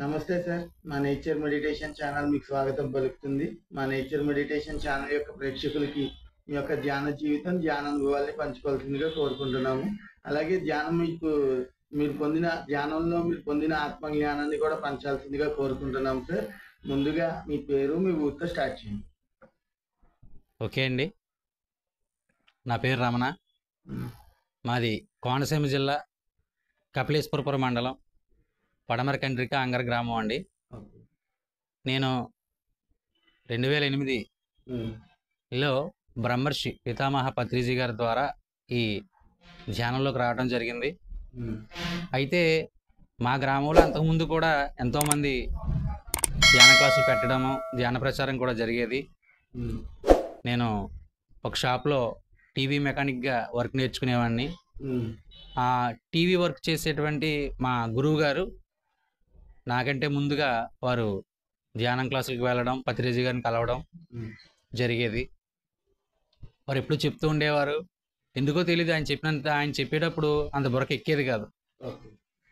నమస్తే సార్. మా nature meditation channel మీకు స్వాగతం పలుకుతుంది. మా నేచర్ మెడిటేషన్ ఛానల్ యొక్క ప్రేక్షకులకి మీ యొక్క ధ్యాన జీవితం, ధ్యాన అనుభవాల్ని పంచుకోవాల్సిందిగా కోరుకుంటున్నాము. అలాగే ధ్యానంలో మీరు పొందిన ఆత్మజ్ఞానాన్ని కూడా పంచాల్సిందిగా కోరుకుంటున్నాము సార్. ముందుగా మీ పేరు, మీ ఊరితో స్టార్ట్ చేయండి. ఓకే అండి. నా పేరు రమణ. మాది కోనసీమ జిల్లా కపిలేశ్వరపురం మండలం పడమర కండ్రిక అంగర గ్రామం అండి. నేను 2008లో బ్రహ్మర్షి పితామహ పత్రిజీ గారి ద్వారా ఈ ధ్యానంలోకి రావడం జరిగింది. అయితే మా గ్రామంలో అంతకుముందు కూడా ఎంతోమంది ధ్యాన క్లాసులు పెట్టడము, ధ్యాన ప్రచారం కూడా జరిగేది. నేను ఒక షాప్లో టీవీ మెకానిక్గా వర్క్ నేర్చుకునేవాడిని. ఆ టీవీ వర్క్ చేసేటువంటి మా గురువు గారు నాకంటే ముందుగా వారు ధ్యానం క్లాసులకు వెళ్ళడం, పత్రిజీ గారిని కలవడం జరిగేది. వారు ఎప్పుడు చెప్తూ ఉండేవారు. ఎందుకో తెలియదు, ఆయన చెప్పేటప్పుడు అంత బుర్రకు ఎక్కేది కాదు.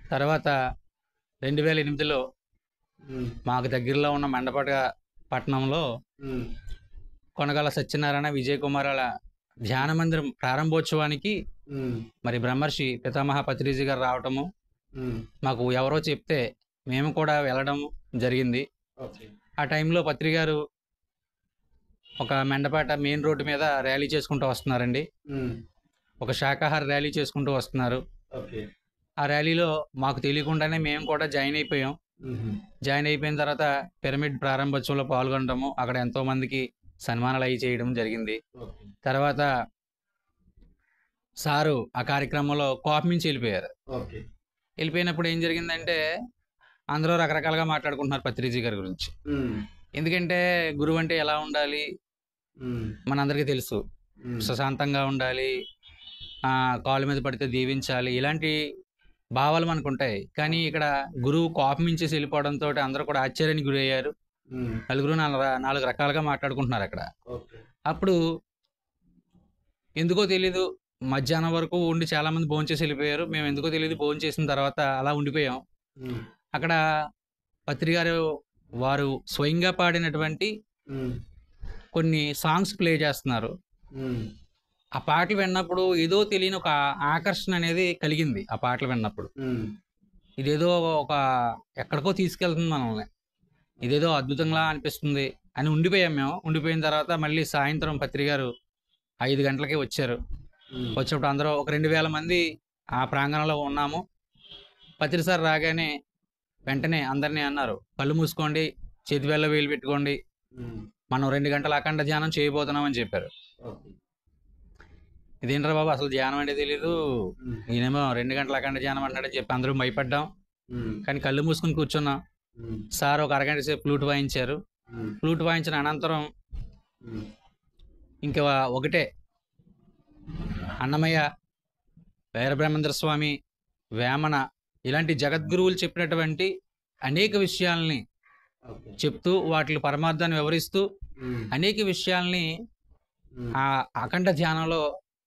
తర్వాత 2008లో మాకు దగ్గరలో ఉన్న మండపట పట్టణంలో కొనగల సత్యనారాయణ, విజయ్ కుమారాల ధ్యాన మందిరం ప్రారంభోత్సవానికి మరి బ్రహ్మర్షి పితామహ పత్రిజీ గారు రావటము, మాకు ఎవరో చెప్తే మేము కూడా వెళ్ళడం జరిగింది. ఆ టైంలో పత్రి గారు ఒక మెండపేట మెయిన్ రోడ్డు మీద ర్యాలీ చేసుకుంటూ వస్తున్నారండి. ఒక శాకాహార ర్యాలీ చేసుకుంటూ వస్తున్నారు. ఆ ర్యాలీలో మాకు తెలియకుండానే మేము కూడా జాయిన్ అయిపోయాం. జాయిన్ అయిపోయిన తర్వాత పిరమిడ్ ప్రారంభోత్సవంలో పాల్గొనడము, అక్కడ ఎంతోమందికి సన్మానాలు అవి చేయడం జరిగింది. తర్వాత సారు ఆ కార్యక్రమంలో కోపం నుంచి వెళ్ళిపోయారు. వెళ్ళిపోయినప్పుడు ఏం జరిగిందంటే అందరూ రకరకాలుగా మాట్లాడుకుంటున్నారు పత్రిజీ గారి గురించి. ఎందుకంటే గురువు అంటే ఎలా ఉండాలి మనందరికీ తెలుసు. ప్రశాంతంగా ఉండాలి, కాళ్ళ మీద పడితే దీవించాలి, ఇలాంటి భావాలు మనకు ఉంటాయి. కానీ ఇక్కడ గురువు కోపం నుంచి వెళ్ళిపోవడంతో అందరూ కూడా ఆశ్చర్యానికి గురి అయ్యారు. నలుగురు నాలుగు రకాలుగా మాట్లాడుకుంటున్నారు అక్కడ. అప్పుడు ఎందుకో తెలీదు, మధ్యాహ్నం వరకు ఉండి చాలామంది భోంచేసి వెళ్ళిపోయారు. మేము ఎందుకో తెలియదు భోజనం చేసిన తర్వాత అలా ఉండిపోయాం. అక్కడ పత్రి గారు వారు స్వయంగా పాడినటువంటి కొన్ని సాంగ్స్ ప్లే చేస్తున్నారు. ఆ పాటలు విన్నప్పుడు ఏదో తెలియని ఒక ఆకర్షణ అనేది కలిగింది. ఆ పాటలు విన్నప్పుడు ఇదేదో ఒక ఎక్కడికో తీసుకెళ్తుంది మనల్ని, ఇదేదో అద్భుతంగా అనిపిస్తుంది అని ఉండిపోయాం మేము. ఉండిపోయిన తర్వాత మళ్ళీ సాయంత్రం పత్రి గారు 5 గంటలకి వచ్చారు. వచ్చినప్పుడు అందరూ ఒక 2000 మంది ఆ ప్రాంగణంలో ఉన్నాము. పత్రి సార్ రాగానే వెంటనే అందరినీ అన్నారు, కళ్ళు మూసుకోండి, చేతి వేళ్ళ వేలు పెట్టుకోండి, మనం 2 గంటల అఖండ ధ్యానం చేయబోతున్నాం అని చెప్పారు. ఇదేంట్రా బాబు, అసలు ధ్యానం అంటే తెలీదు, నేనేమో 2 గంటల అఖండ ధ్యానం అంటున్నాడని చెప్పి అందరూ భయపడ్డాం. కానీ కళ్ళు మూసుకుని కూర్చున్నాం. సార్ ఒక అరగంట సేపు ఫ్లూట్ వాయించారు. ఫ్లూట్ వాయించిన అనంతరం ఇంకా ఒకటే అన్నమయ్య, వీరబ్రహ్మేంద్ర స్వామి, వేమన ఇలాంటి జగద్గురువులు చెప్పినటువంటి అనేక విషయాల్ని చెప్తూ వాటి పరమార్థాన్ని వివరిస్తూ అనేక విషయాల్ని ఆ అఖండ ధ్యానంలో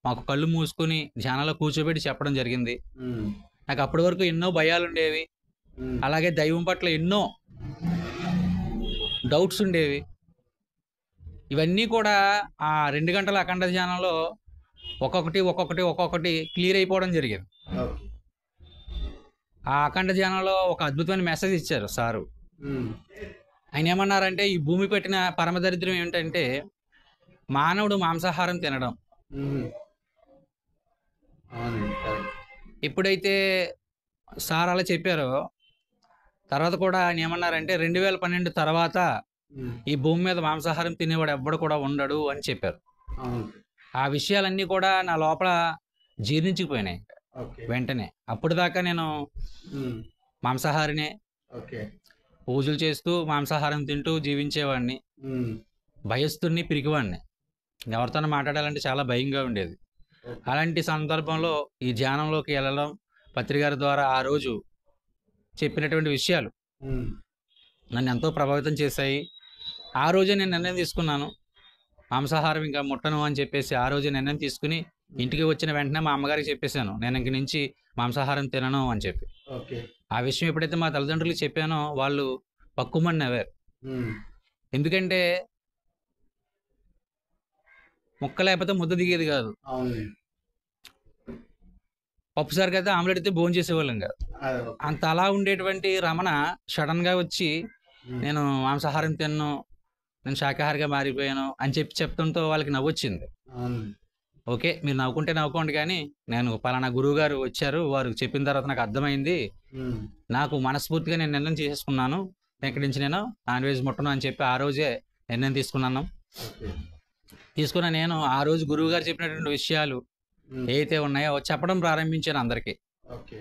మాకు కళ్ళు మూసుకుని ధ్యానంలో కూర్చోబెట్టి చెప్పడం జరిగింది. నాకు అప్పటి వరకు ఎన్నో భయాలు ఉండేవి, అలాగే దైవం పట్ల ఎన్నో డౌట్స్ ఉండేవి. ఇవన్నీ కూడా ఆ 2 గంటల అఖండ ధ్యానంలో ఒక్కొక్కటి క్లియర్ అయిపోవడం జరిగింది. ఆ అఖండ ధ్యానంలో ఒక అద్భుతమైన మెసేజ్ ఇచ్చారు సారు. ఆయన ఏమన్నారంటే, ఈ భూమి పెట్టిన పరమదరిద్రం ఏమిటంటే మానవుడు మాంసాహారం తినడం. ఎప్పుడైతే సార్ అలా చెప్పారో తర్వాత కూడా ఆయన ఏమన్నారంటే 2012 తర్వాత ఈ భూమి మీద మాంసాహారం తినేవాడు ఎవ్వడు కూడా ఉండడు అని చెప్పారు. ఆ విషయాలన్నీ కూడా నా లోపల జీర్ణించుకుపోయినాయి వెంటనే. అప్పుడు దాకా నేను మాంసాహారినే, పూజలు చేస్తూ మాంసాహారం తింటూ జీవించేవాడిని. భయస్తుని, పిరికివాడిని, ఎవరితోనో మాట్లాడాలంటే చాలా భయంగా ఉండేది. అలాంటి సందర్భంలో ఈ ధ్యానంలోకి వెళ్ళడం, పత్రి గారి ద్వారా ఆ రోజు చెప్పినటువంటి విషయాలు నన్ను ఎంతో ప్రభావితం చేశాయి. ఆ రోజే నేను నిర్ణయం తీసుకున్నాను, మాంసాహారం ఇంకా ముట్టను అని చెప్పేసి ఆ రోజే నిర్ణయం తీసుకుని ఇంటికి వచ్చిన వెంటనే మా అమ్మగారికి చెప్పేశాను, నేను ఇంక నుంచి మాంసాహారం తినను అని చెప్పి. ఆ విషయం ఎప్పుడైతే మా తల్లిదండ్రులకు చెప్పానో వాళ్ళు పక్కుమని నవ్వారు. ఉమ్, ఎందుకంటే ముక్క లేకపోతే ముద్ద దిగేది కాదు. అవునండి. పప్పుసారికి అయితే ఆమ్లెట్ అయితే భోజనం చేసేవాళ్ళం కాదు. అదే. అంత అలా ఉండేటువంటి రమణ సడన్గా వచ్చి ఉమ్, నేను మాంసాహారం తిన్ను, నేను శాకాహారిగా మారిపోయాను అని చెప్పి చెప్తుంటే వాళ్ళకి నవ్వొచ్చింది. అవునండి. ఓకే, మీరు నవ్వుకుంటే నవ్వుకోండి, కానీ నేను పలానా గురువు గారు వచ్చారు, వారు చెప్పిన తర్వాత నాకు అర్థమైంది, ఉమ్, నాకు మనస్ఫూర్తిగా నేను నిర్ణయం చేసేసుకున్నాను, ఇక్కడి నుంచి నేను నాన్ వెజ్ ముట్టను అని చెప్పి ఆ రోజే నిర్ణయం తీసుకున్నాను. ఓకే. తీసుకున్న నేను ఆ రోజు గురువు గారు చెప్పినటువంటి విషయాలు ఉమ్, ఏవైతే ఉన్నాయో చెప్పడం ప్రారంభించాను అందరికీ. ఓకే.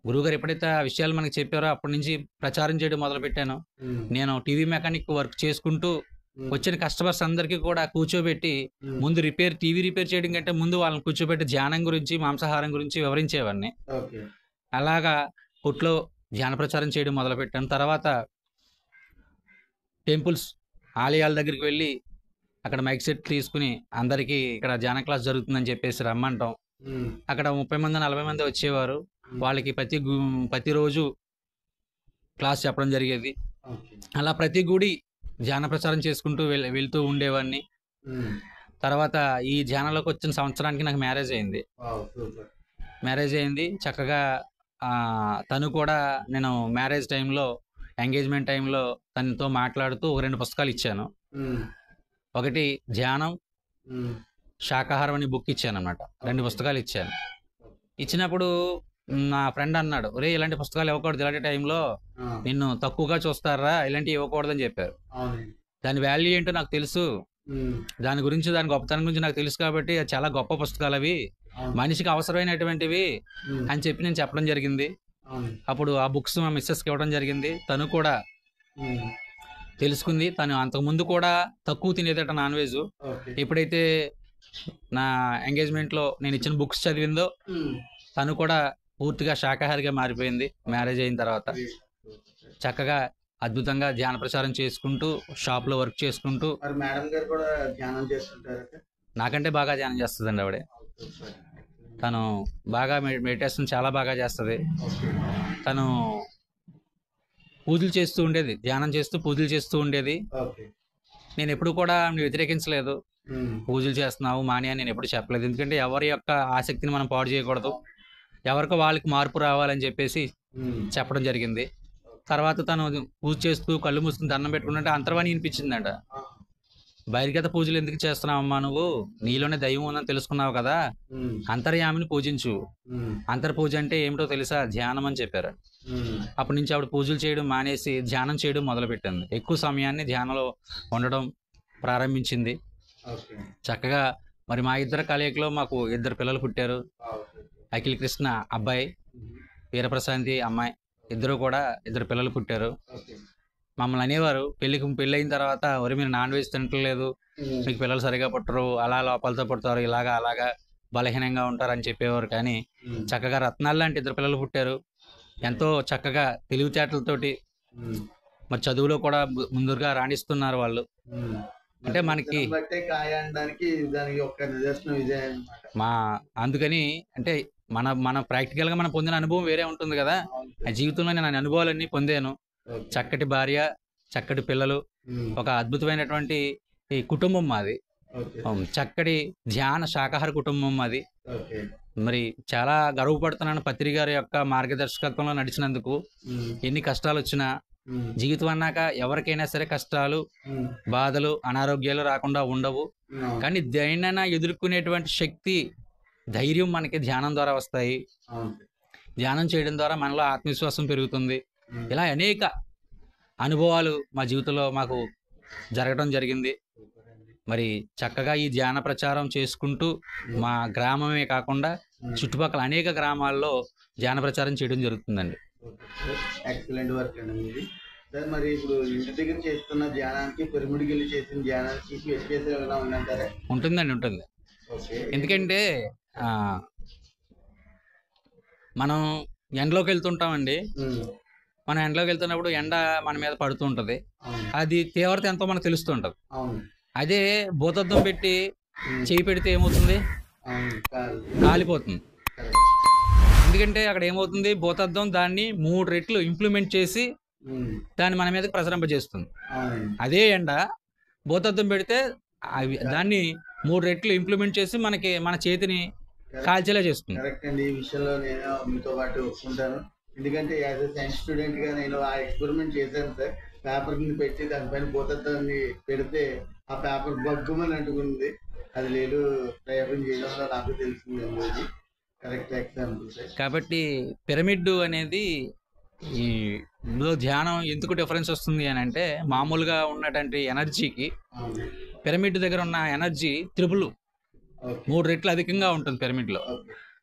గురువుగారు ఎప్పుడైతే ఆ విషయాలు మనకి చెప్పారో అప్పటి నుంచి ప్రచారం చేయడం మొదలుపెట్టాను. ఉమ్, నేను టీవీ మెకానిక్ వర్క్ చేసుకుంటూ ఉమ్, వచ్చిన కస్టమర్స్ అందరికీ కూడా కూర్చోబెట్టి ఉమ్, ముందు టీవీ రిపేర్ చేయడం కంటే ముందు వాళ్ళని కూర్చోబెట్టి ధ్యానం గురించి, మాంసాహారం గురించి వివరించేవాడిని. ఓకే. అలాగా కొట్లో ధ్యాన ప్రచారం చేయడం మొదలుపెట్టాను. తర్వాత టెంపుల్స్, ఆలయాల దగ్గరికి వెళ్ళి అక్కడ మైక్ సెట్ తీసుకుని అందరికీ ఇక్కడ ధ్యాన క్లాస్ జరుగుతుందని చెప్పేసి రమ్మంటాం. ఉమ్, అక్కడ 30 మంది 40 మంది వచ్చేవారు. వాళ్ళకి ప్రతిరోజు క్లాస్ చెప్పడం జరిగేది. ఓకే. అలా ప్రతి గుడి ధ్యాన ప్రచారం చేసుకుంటూ వెళ్తూ ఉండేవాడిని. ఉమ్, తర్వాత ఈ ధ్యానంలోకి వచ్చిన సంవత్సరానికి నాకు మ్యారేజ్ అయింది. Wow, super. మ్యారేజ్ అయింది చక్కగా. తను కూడా నేను మ్యారేజ్ టైంలో, ఎంగేజ్మెంట్ టైంలో తనతో మాట్లాడుతూ ఒక 2 పుస్తకాలు ఇచ్చాను. ఉమ్, ఒకటి ధ్యానం, ఉమ్, శాకాహారం అని బుక్ ఇచ్చాను అనమాట. 2 పుస్తకాలు ఇచ్చాను. ఇచ్చినప్పుడు నా ఫ్రెండ్ అన్నాడు, ఒరే ఇలాంటి పుస్తకాలు ఇవ్వకూడదు, ఇలాంటి టైంలో ఆ, నిన్ను తక్కువగా చూస్తారా, ఇలాంటివి ఇవ్వకూడదని చెప్పారు. అవునండి. దాని వాల్యూ ఏంటో నాకు తెలుసు, ఉమ్, దాని గురించి, దాని గొప్పతనం గురించి నాకు తెలుసు కాబట్టి అది చాలా గొప్ప పుస్తకాలు అవి, అవును. మనిషికి అవసరమైనటువంటివి ఉమ్, అని చెప్పి నేను చెప్పడం జరిగింది. అవును. అప్పుడు ఆ బుక్స్ మా మిస్సెస్కి ఇవ్వడం జరిగింది. తను కూడా ఉమ్, తెలుసుకుంది. తను అంతకుముందు కూడా తక్కువ తినేదట నాన్ వెజ్. ఓకే. ఎప్పుడైతే నా ఎంగేజ్మెంట్లో నేను ఇచ్చిన బుక్స్ చదివిందో ఉమ్, తను కూడా పూర్తిగా శాకాహారిగా మారిపోయింది. మ్యారేజ్ అయిన తర్వాత చక్కగా అద్భుతంగా ధ్యాన ప్రచారం చేసుకుంటూ, షాప్లో వర్క్ చేసుకుంటూ, మరి మేడం గారు కూడా ధ్యానం చేస్తుంటారు. నాకంటే బాగా ధ్యానం చేస్తుందండి ఆవిడ. తను బాగా మెడిటేషన్ చాలా బాగా చేస్తుంది. ఓకే. తను పూజలు చేస్తూ ఉండేది, ధ్యానం చేస్తూ పూజలు చేస్తూ ఉండేది. ఓకే. నేను ఎప్పుడు కూడా వ్యతిరేకించలేదు. ఉమ్, పూజలు చేస్తున్నావు మాని అని నేను ఎప్పుడు చెప్పలేదు. ఎందుకంటే ఎవరి యొక్క ఆసక్తిని మనం పాడు చేయకూడదు, ఎవరికో వాళ్ళకి మార్పు రావాలని చెప్పేసి ఉమ్, చెప్పడం జరిగింది. తర్వాత తను పూజ చేస్తూ కళ్ళు మూసుకుని దండం పెట్టుకుంటే అంతర్వాణి వినిపించిందంట. ఆ, బహిర్గత పూజలు ఎందుకు చేస్తున్నావమ్మా, నువ్వు నీలోనే దైవం ఉందని తెలుసుకున్నావు కదా, ఉమ్, అంతర్యామిని పూజించు. ఉమ్, అంతర్పూజ అంటే ఏమిటో తెలుసా, ధ్యానం అని చెప్పారు. ఉమ్, అప్పటి నుంచి ఆవిడ పూజలు చేయడం మానేసి ధ్యానం చేయడం మొదలుపెట్టింది. ఎక్కువ సమయాన్ని ధ్యానంలో ఉండడం ప్రారంభించింది. ఓకే. చక్కగా మరి మా ఇద్దరు కలయికలో మాకు 2 పిల్లలు పుట్టారు. వావ్, అఖిల్ కృష్ణ అబ్బాయి, ఉమ్, వీరప్రశాంతి అమ్మాయి, ఇద్దరు కూడా 2 పిల్లలు పుట్టారు. ఓకే. మమ్మల్ని అనేవారు పెళ్ళయిన తర్వాత, ఒరే మీరు నాన్ వెజ్ తినట్లేదు, ఉమ్, మీకు పిల్లలు సరిగా పుట్టరు, అలా లోపాలతో పుడతారు, అలాగా బలహీనంగా ఉంటారు అని చెప్పేవారు. కానీ ఉమ్, చక్కగా రత్నాలు లాంటి 2 పిల్లలు పుట్టారు. ఎంతో చక్కగా తెలివితేటలతోటి ఉమ్, మరి చదువులో కూడా ముందుగా రాణిస్తున్నారు వాళ్ళు. ఉమ్. అంటే మనకి విత్తనం బట్టే కాయ అనడానికి దానికి ఒక నిదర్శనం ఇదే అన్నమాట. అందుకని అంటే మన ప్రాక్టికల్గా మనం పొందిన అనుభవం వేరే ఉంటుంది కదా. అవును ఆ సార్. జీవితంలో నేను అనుభవాలన్నీ పొందాను. ఓకే. చక్కటి భార్య, చక్కటి పిల్లలు, ఉమ్, ఒక అద్భుతమైనటువంటి ఈ కుటుంబం మాది. ఓకే. చక్కటి ధ్యాన శాకాహార కుటుంబం మాది. ఓకే. మరి చాలా గర్వపడుతున్నాను పత్రి గారి యొక్క మార్గదర్శకత్వంలో నడిచినందుకు. ఉమ్, ఎన్ని కష్టాలు వచ్చినా, ఉమ్, జీవితం అన్నాక ఎవరికైనా సరే కష్టాలు, ఉమ్, బాధలు, అనారోగ్యాలు రాకుండా ఉండవు. అవును. కానీ దేన్నైనా ఎదుర్కొనేటువంటి శక్తి, ధైర్యం మనకి ధ్యానం ద్వారా వస్తాయి. అవును. ధ్యానం చేయడం ద్వారా మనలో ఆత్మవిశ్వాసం పెరుగుతుంది. ఉమ్, ఇలా అనేక అనుభవాలు మా జీవితంలో మాకు జరగడం జరిగింది. సూపర్ అండి. మరి చక్కగా ఈ ధ్యాన ప్రచారం చేసుకుంటూ మా గ్రామమే కాకుండా ఉమ్, చుట్టుపక్కల అనేక గ్రామాల్లో ధ్యాన ప్రచారం చేయడం జరుగుతుందండి. ఎక్సలెంట్ వర్క్ అండి మీది. సార్ మరి ఇప్పుడు ఇంటి దగ్గర చేస్తున్న ధ్యానానికి పిరమిడ్కి వెళ్ళి చేసిన ధ్యానానికి వ్యత్యాసం ఏమైనా ఉందంటారా? ఉంటుంది. ఓకే. ఎందుకంటే ఆ, మనం ఎండలోకి వెళ్తుంటామండి. ఉమ్, మనం ఎండలోకి వెళ్తున్నప్పుడు ఎండ మన మీద పడుతూ ఉంటుంది. అవును. అది తీవ్రత ఎంతో మనకు తెలుస్తూ ఉంటుంది. అవును. అదే భూతద్దం పెట్టి ఉమ్, చేయి పెడితే ఏమవుతుంది, అవును. కాదు. కాలిపోతుంది. కరెక్ట్. ఎందుకంటే అక్కడ ఏమవుతుంది, భూతద్దం దాన్ని 3 రెట్లు ఇంప్లిమెంట్ చేసి దాన్ని మన మీదకి ప్రసరింపజేస్తుంది. అదే ఎండ భూతద్దం పెడితే దాన్ని 3 రెట్లు ఇంప్లిమెంట్ చేసి మనకి మన చేతిని కాల్చేలా చేస్తుంది. కరెక్ట్ అండి. ఈ విషయంలో నేను మీతో పాటు ఒప్పుకుంటాను. ఎందుకంటే యాజ్ ఎ సైన్స్ స్టూడెంట్ గా నేను ఆ ఎక్స్పెరిమెంట్ చేశాను సార్. పేపర్ కింద పెట్టి దానిపైన భూతత్వాన్ని పెడితే ఆ పేపర్ బగ్గుమని అంటుకుంది. అది లేదు ప్రయోగం చేయడంలో నాకు తెలిసింది అనేది కరెక్ట్ ఎగ్జాంపుల్ సార్. కాబట్టి పిరమిడ్ అనేది ఈ ధ్యానం ఎందుకు డిఫరెన్స్ వస్తుంది అని అంటే, మామూలుగా ఉన్నటువంటి ఎనర్జీకి పిరమిడ్ దగ్గర ఉన్న ఎనర్జీ 3 రెట్లు అధికంగా ఉంటుంది పిరమిడ్లో.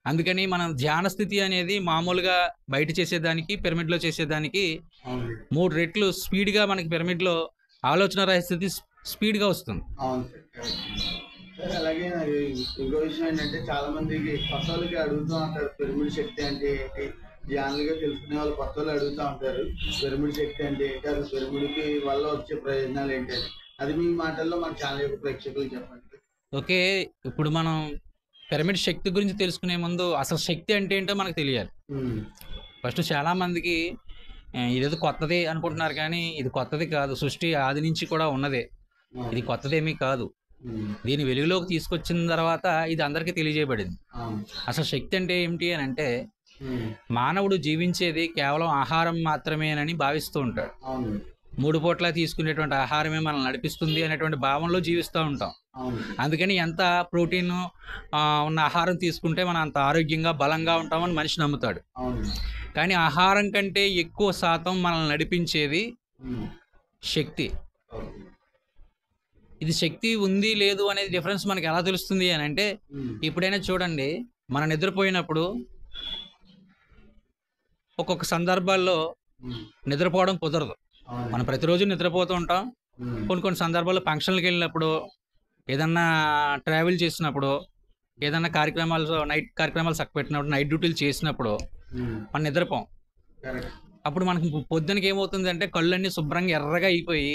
అందుకని మనం ధ్యాన స్థితి అనేది మామూలుగా బయట చేసేదానికి పిరమిడ్లో చేసేదానికి 3 రెట్లు స్పీడ్గా మనకి పిరమిడ్లో ఆలోచన రహిత స్పీడ్గా వస్తుంది. అలాగే ఇంకో విషయం ఏంటంటే, చాలా మందికి కొత్త వాళ్ళకి అడుగుతూ ఉంటారు పిరమిడ్ శక్తి అంటే ఏంటి, ధ్యానులుగా తెలుసుకునే వాళ్ళు కొత్త వాళ్ళు అడుగుతూ ఉంటారు పిరమిడ్ శక్తి అంటే ఏంటి, అది పిరమిడ్కి వల్ల వచ్చే ప్రయోజనాలు ఏంటి అని. అది మీ మాటల్లో మన ఛానల్ యొక్క ప్రేక్షకులు చెప్పండి. ఓకే, ఇప్పుడు మనం పిరమిడ్ శక్తి గురించి తెలుసుకునే ముందు అసలు శక్తి అంటే ఏంటో మనకు తెలియాలి. ఫస్ట్ చాలా మందికి ఇదేదో కొత్తది అనుకుంటున్నారు, కానీ ఇది కొత్తది కాదు. సృష్టి ఆది నుంచి కూడా ఉన్నదే, ఇది కొత్తదేమీ కాదు. దీని వెలుగులోకి తీసుకొచ్చిన తర్వాత ఇది అందరికీ తెలియజేయబడింది. అసలు శక్తి అంటే ఏమిటి అని అంటే, మానవుడు జీవించేది కేవలం ఆహారం మాత్రమేనని భావిస్తూ ఉంటాడు. 3 పూట్ల తీసుకునేటువంటి ఆహారమే మనల్ని నడిపిస్తుంది అనేటువంటి భావనలో జీవిస్తూ ఉంటాం. అందుకని ఎంత ప్రోటీన్ ఉన్న ఆహారం తీసుకుంటే మనం అంత ఆరోగ్యంగా బలంగా ఉంటామని మనిషి నమ్ముతాడు. కానీ ఆహారం కంటే ఎక్కువ శాతం మనల్ని నడిపించేది శక్తి. ఇది శక్తి ఉంది లేదు అనేది డిఫరెన్స్ మనకి ఎలా తెలుస్తుంది అని అంటే, ఇప్పుడైనా చూడండి, మనం నిద్రపోయినప్పుడు ఒక్కొక్క సందర్భాల్లో నిద్రపోవడం కుదరదు. మనం ప్రతిరోజు నిద్రపోతూ ఉంటాం. కొన్ని సందర్భాల్లో ఫంక్షన్లకు వెళ్ళినప్పుడు, ఏదన్నా ట్రావెల్ చేసినప్పుడు, ఏదన్నా కార్యక్రమాలు నైట్ కార్యక్రమాలు చక్కబెట్టినప్పుడు, నైట్ డ్యూటీలు చేసినప్పుడు మనం నిద్రపోం. అప్పుడు మనకి పొద్దునకి ఏమవుతుంది అంటే, కళ్ళన్నీ శుభ్రంగా ఎర్రగా అయిపోయి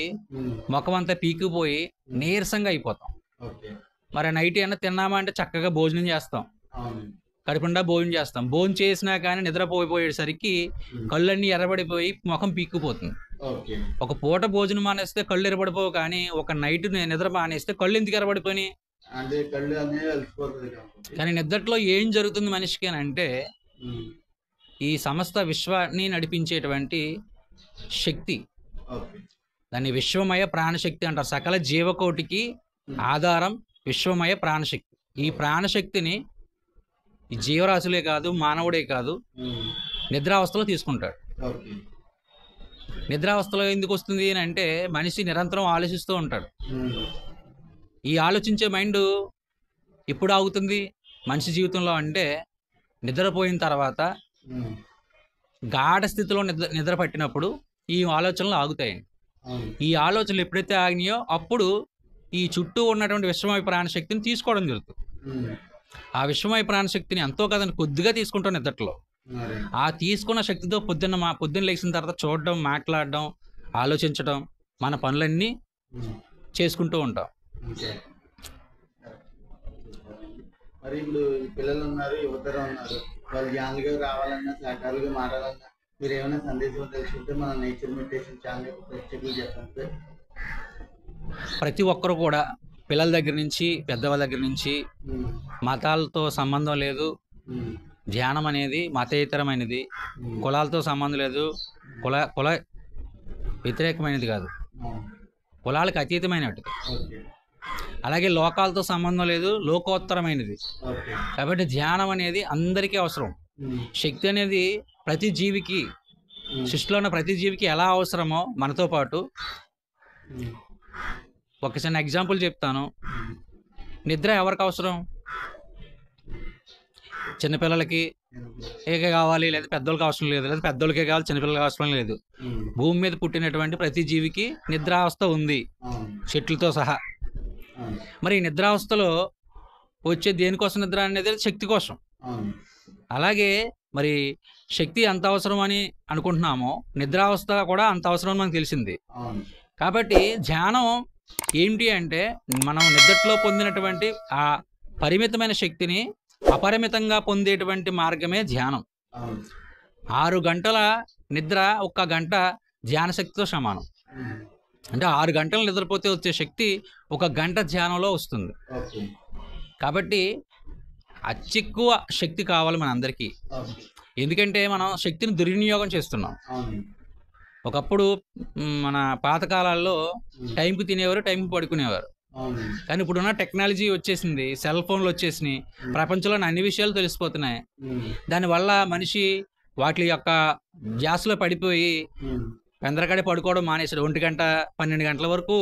ముఖం అంతా పీకిపోయి నీరసంగా అయిపోతాం. మరి నైట్ ఏమన్నా తిన్నామా అంటే చక్కగా భోజనం చేస్తాం, కడుపుండా భోజనం చేస్తాం. భోజనం చేసినా కానీ నిద్రపోయేసరికి కళ్ళన్నీ ఎర్రబడిపోయి ముఖం పీక్కుపోతుంది. ఒక పూట భోజనం మానేస్తే కళ్ళు ఎర్రబడిపోవు, కానీ ఒక నైట్ నిద్ర మానేస్తే కళ్ళు ఎందుకు ఎర్రబడిపోయి? కానీ నిద్రలో ఏం జరుగుతుంది మనిషికి అని అంటే, ఈ సమస్త విశ్వాన్ని నడిపించేటువంటి శక్తి, దాన్ని విశ్వమయ ప్రాణశక్తి అంటారు. సకల జీవకోటికి ఆధారం విశ్వమయ ప్రాణశక్తి. ఈ ప్రాణశక్తిని ఈ జీవరాశులే కాదు, మానవుడే కాదు, నిద్రావస్థలో తీసుకుంటాడు. నిద్రావస్థలో ఎందుకు వస్తుంది అని అంటే, మనిషి నిరంతరం ఆలోచిస్తూ ఉంటాడు. ఈ ఆలోచించే మైండ్ ఎప్పుడు ఆగుతుంది మనిషి జీవితంలో అంటే, నిద్రపోయిన తర్వాత గాఢ స్థితిలో నిద్ర పట్టినప్పుడు ఈ ఆలోచనలు ఆగుతాయి. ఈ ఆలోచనలు ఎప్పుడైతే ఆగినాయో అప్పుడు ఈ చుట్టూ ఉన్నటువంటి విశ్వమయ ప్రాణశక్తిని తీసుకోవడం జరుగుతుంది. ఆ విశ్వమయ ప్రాణశక్తిని ఎంతో కదని కొద్దిగా తీసుకుంటాం నిద్రలో. ఆ తీసుకున్న శక్తితో పొద్దున్న లేచిన తర్వాత చూడడం, మాట్లాడడం, ఆలోచించడం, మన పనులన్నీ చేసుకుంటూ ఉంటాం. మరి ఇప్పుడు పిల్లలు ఉన్నారు, యువతరం ఉన్నారు, వాళ్ళు ధ్యానులుగా రావాలన్నా, సహకారులుగా మారాలన్నా మీరు ఏమైనా సందేశం తెలుసుకుంటే మన నేచర్ మెడిటేషన్ ఛానల్ యొక్క ప్రేక్షకులు చెప్పండి. ప్రతి ఒక్కరు కూడా పిల్లల దగ్గర నుంచి పెద్దవాళ్ళ దగ్గర నుంచి మతాలతో సంబంధం లేదు. ధ్యానం అనేది మతేతరమైనది, కులాలతో సంబంధం లేదు, కుల వ్యతిరేకమైనది కాదు, కులాలకు అతీతమైనది. అలాగే లోకాలతో సంబంధం లేదు, లోకోత్తరమైనది. కాబట్టి ధ్యానం అనేది అందరికీ అవసరం. శక్తి అనేది ప్రతి జీవికి, సృష్టిలో ఉన్న ప్రతి జీవికి ఎలా అవసరమో మనతో పాటు. ఒక చిన్న ఎగ్జాంపుల్ చెప్తాను. నిద్ర ఎవరికి అవసరం? చిన్నపిల్లలకి ఏకే కావాలి, లేదా పెద్దోళ్ళకి అవసరం లేదు, లేదా పెద్దోళ్ళకే కావాలి, చిన్నపిల్లలకి అవసరం లేదు. భూమి మీద పుట్టినటువంటి ప్రతి జీవికి నిద్రావస్థ ఉంది, చెట్లతో సహా. మరి నిద్రావస్థలో వచ్చే దేనికోసం నిద్ర అనేది శక్తి కోసం. అలాగే మరి శక్తి ఎంత అవసరం అని అనుకుంటున్నామో, నిద్రావస్థ కూడా అంత అవసరం మనకు తెలిసింది. కాబట్టి ధ్యానం ఏంటి అంటే, మనం నిద్రలో పొందినటువంటి ఆ పరిమితమైన శక్తిని అపరిమితంగా పొందేటువంటి మార్గమే ధ్యానం. అవును. 6 గంటల నిద్ర 1 గంట ధ్యాన శక్తితో సమానం. ఉమ్. అంటే 6 గంటలు నిద్రపోతే వచ్చే శక్తి 1 గంట ధ్యానంలో వస్తుంది. ఓకే. కాబట్టి అత్యెక్కువ శక్తి కావాలి మనందరికీ. ఓకే. ఎందుకంటే మనం శక్తిని దుర్వినియోగం చేస్తున్నాం. అవును. ఒకప్పుడు మన పాతకాలాల్లో ఉమ్. టైంకి తినేవారు, టైంకి పడుకునేవారు. అవును. కానీ ఇప్పుడున్న టెక్నాలజీ వచ్చేసింది, సెల్ ఫోన్లు వచ్చేసినాయి, ప్రపంచంలోని అన్ని విషయాలు తెలిసిపోతున్నాయి. ఉమ్. దానివల్ల మనిషి వాటి యొక్క ధ్యాసలో పడిపోయి ఉమ్. పెందరకాడే పడుకోవడం మానేశాడు. 1 గంట 12 గంటల వరకు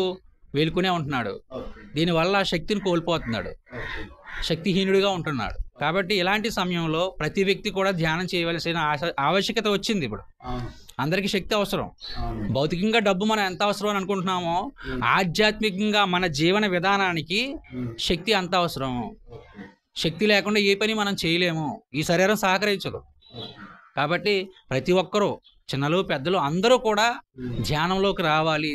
వేలుకునే ఉంటున్నాడు. ఓకే. దీనివల్ల శక్తిని కోల్పోతున్నాడు, ఓకే. శక్తిహీనుడిగా ఉంటున్నాడు. కాబట్టి ఇలాంటి సమయంలో ప్రతి వ్యక్తి కూడా ధ్యానం చేయవలసిన ఆవశ్యకత వచ్చింది. ఇప్పుడు అవును. అందరికీ శక్తి అవసరం. అవును. భౌతికంగా డబ్బు మనం ఎంత అవసరం అని అనుకుంటున్నామో, ఉమ్. ఆధ్యాత్మికంగా మన జీవన విధానానికి ఉమ్. శక్తి అంత అవసరం. ఓకే. శక్తి లేకుండా ఏ పని మనం చేయలేము, ఈ శరీరం సహకరించదు. ఓకే. కాబట్టి ప్రతి ఒక్కరూ, చిన్నలు పెద్దలు అందరూ కూడా ఉమ్. ధ్యానంలోకి రావాలి.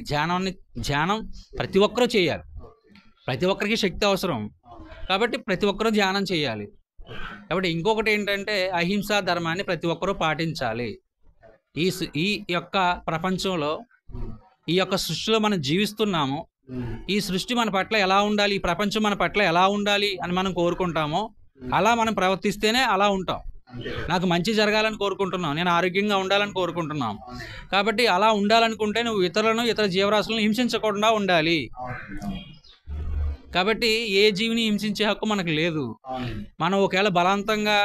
ధ్యానం ప్రతి ఒక్కరూ చేయాలి. ఓకే. ప్రతి ఒక్కరికి శక్తి అవసరం. అవును. కాబట్టి ప్రతి ఒక్కరూ ధ్యానం చేయాలి. ఓకే. కాబట్టి ఇంకొకటి ఏంటంటే అహింసా ధర్మాన్ని ప్రతి ఒక్కరూ పాటించాలి. ఈ యొక్క ప్రపంచంలో, ఉమ్. ఈ యొక్క సృష్టిలో మనం జీవిస్తున్నాము. ఉమ్. ఈ సృష్టి మన పట్ల ఎలా ఉండాలి, ఈ ప్రపంచం మన పట్ల ఎలా ఉండాలి అని మనం కోరుకుంటామో అలా మనం ప్రవర్తిస్తేనే అలా ఉంటాం. అంతే కదా. నాకు మంచి జరగాలని కోరుకుంటున్నాం, నేను ఆరోగ్యంగా ఉండాలని కోరుకుంటున్నాం. అవును. కాబట్టి అలా ఉండాలనుకుంటే నువ్వు ఇతరులను, ఇతర జీవరాశులను హింసించకుండా ఉండాలి. అవును. అవును. కాబట్టి ఏ జీవిని హింసించే హక్కు మనకు లేదు. అవును. మనం ఒకవేళ బలవంతంగా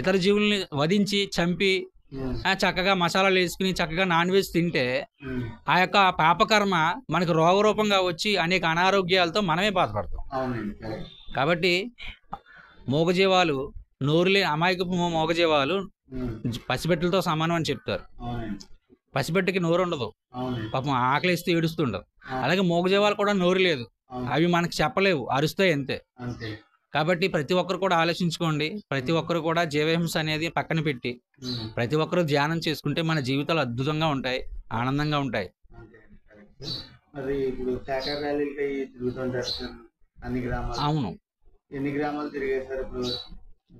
ఇతర జీవుల్ని వధించి చంపి ఉమ్. చక్కగా మసాలాలు వేసుకుని చక్కగా నాన్ వెజ్ తింటే ఉమ్. ఆ యొక్క పాపకర్మ మనకు రోగరూపంగా వచ్చి అనేక అనారోగ్యాలతో మనమే బాధపడతాం. అవునండి. కరెక్ట్. కాబట్టి మూగజీవాలు, నోరులేని అమాయకపు మూగజీవాలు ఉమ్. పసిబిడ్డలతో సమానం అని చెప్తారు. అవునండి. పసిబిడ్డకి నోరు ఉండదు, అవునండి. పాపం ఆకలిస్తే ఏడుస్తుండదు. అవును. అలాగే మూగజీవాలు కూడా నోరు లేదు, అవును. అవి మనకు చెప్పలేవు, అరుస్తాయి అంతే. అంతే. కాబట్టి ప్రతి ఒక్కరు కూడా ఆలోచించుకోండి. ప్రతి ఒక్కరు కూడా జీవహింస అనేది పక్కన పెట్టి ఉమ్. ప్రతి ఒక్కరు ధ్యానం చేసుకుంటే మన జీవితాలు అద్భుతంగా ఉంటాయి, ఆనందంగా ఉంటాయి. అంతే అండి. కరెక్ట్. మరి ఇప్పుడు శాఖ ర్యాలీలకి తిరుగుతుంటారు సార్ అన్ని గ్రామాలు. అవును, ఎన్ని గ్రామాలు తిరిగేశారు ఇప్పుడు?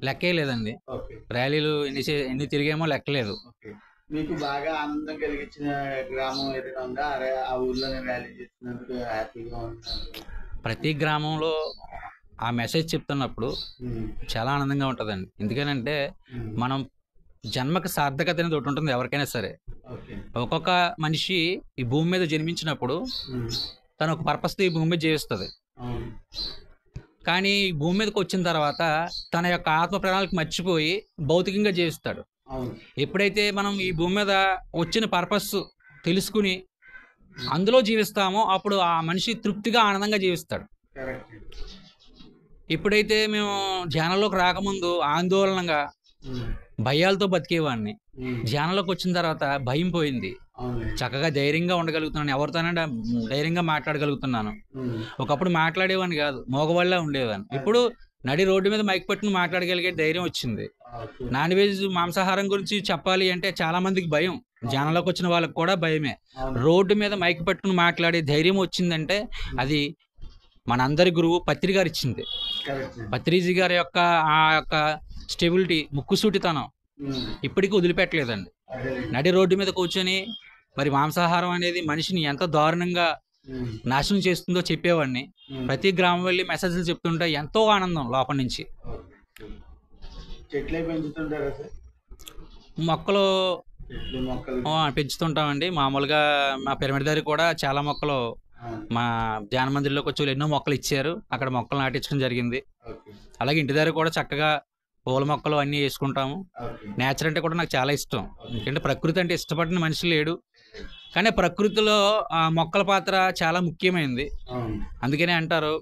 లెక్కే లేదండి. ఓకే. ర్యాలీలు ఎన్ని తిరిగామో లెక్కలేదు. ఓకే. మీకు బాగా ఆనందం కలిగించిన గ్రామం ఏదైనా ఉందా? ఆ ఊర్లో నేను ర్యాలీ చేస్తున్నందుకు హ్యాపీగా ఉన్నాను. ప్రతి గ్రామంలో ఆ మెసేజ్ చెప్తున్నప్పుడు ఉమ్. చాలా ఆనందంగా ఉంటుందండి. ఎందుకనంటే ఉమ్. మనం జన్మకు సార్థకత అనేది ఒకటి ఉంటుంది ఎవరికైనా సరే. ఓకే. ఒక్కొక్క మనిషి ఈ భూమి మీద జన్మించినప్పుడు ఉమ్. తను ఒక పర్పస్తో ఈ భూమి మీద జీవిస్తుంది. అవును. కానీ ఈ భూమి మీదకి వచ్చిన తర్వాత తన యొక్క ఆత్మ ప్రాణాలకు మర్చిపోయి భౌతికంగా జీవిస్తాడు. అవును. ఎప్పుడైతే మనం ఈ భూమి మీద వచ్చిన పర్పస్ తెలుసుకుని అందులో జీవిస్తామో అప్పుడు ఆ మనిషి తృప్తిగా ఆనందంగా జీవిస్తాడు. కరెక్ట్. ఎప్పుడైతే మేము ధ్యానంలోకి రాకముందు ఆందోళనగా ఉమ్. భయాలతో బతికేవాడిని, ఉమ్. ధ్యానంలోకి వచ్చిన తర్వాత భయం పోయింది. అవును. చక్కగా ధైర్యంగా ఉండగలుగుతున్నాను, ఎవరితోనైనా ధైర్యంగా మాట్లాడగలుగుతున్నాను. ఉమ్. ఒకప్పుడు మాట్లాడేవాడిని కాదు, మోగవాళ్ళ ఉండేవాడిని. ఇప్పుడు నడి రోడ్డు మీద మైక్ పట్టుకుని మాట్లాడగలిగే ధైర్యం వచ్చింది. ఓకే. నాన్ వెజ్ మాంసాహారం గురించి చెప్పాలి అంటే చాలా మందికి భయం, ధ్యానంలోకి వచ్చిన వాళ్ళకి కూడా భయమే. అవును. రోడ్డు మీద మైక్ పట్టుకుని మాట్లాడే ధైర్యం వచ్చిందంటే అది మనందరి గురువు పత్రి గారు ఇచ్చింది. కరెక్ట్. పత్రిజీ గారి యొక్క ఆ యొక్క స్టెబిలిటీ, ముక్కుసూటితనం ఉమ్. ఇప్పటికీ వదిలిపెట్టలేదండి. అదేలేండి. నడి రోడ్డు మీద కూర్చొని మరి మాంసాహారం అనేది మనిషిని ఎంత దారుణంగా ఉమ్. నాశనం చేస్తుందో చెప్పేవాడిని. ఉమ్. ప్రతి గ్రామం వెళ్ళి మెసేజ్లు చెప్తుంటే ఎంతో ఆనందం లోపల నుంచి. ఓకే. చెట్లే పెంచుతుంటారా సార్? మొక్కలు చెట్లు మొక్కలు. పెంచుతుంటామండి. మామూలుగా మా పిరమిడ్ దగ్గర కూడా చాలా మొక్కలు అవును. మా ధ్యాన మందిర్లోకి వచ్చి వాళ్ళు ఎన్నో మొక్కలు ఇచ్చారు, అక్కడ మొక్కలు నాటించడం జరిగింది. ఓకే. అలాగే ఇంటి దగ్గర కూడా చక్కగా పూల మొక్కలు అన్నీ వేసుకుంటాము. ఓకే. నేచర్ అంటే కూడా నాకు చాలా ఇష్టం. ఎందుకంటే ప్రకృతి అంటే ఇష్టపడిన మనిషి లేడు, కానీ ప్రకృతిలో ఆ మొక్కల పాత్ర చాలా ముఖ్యమైనది. అవును. అందుకనే అంటారు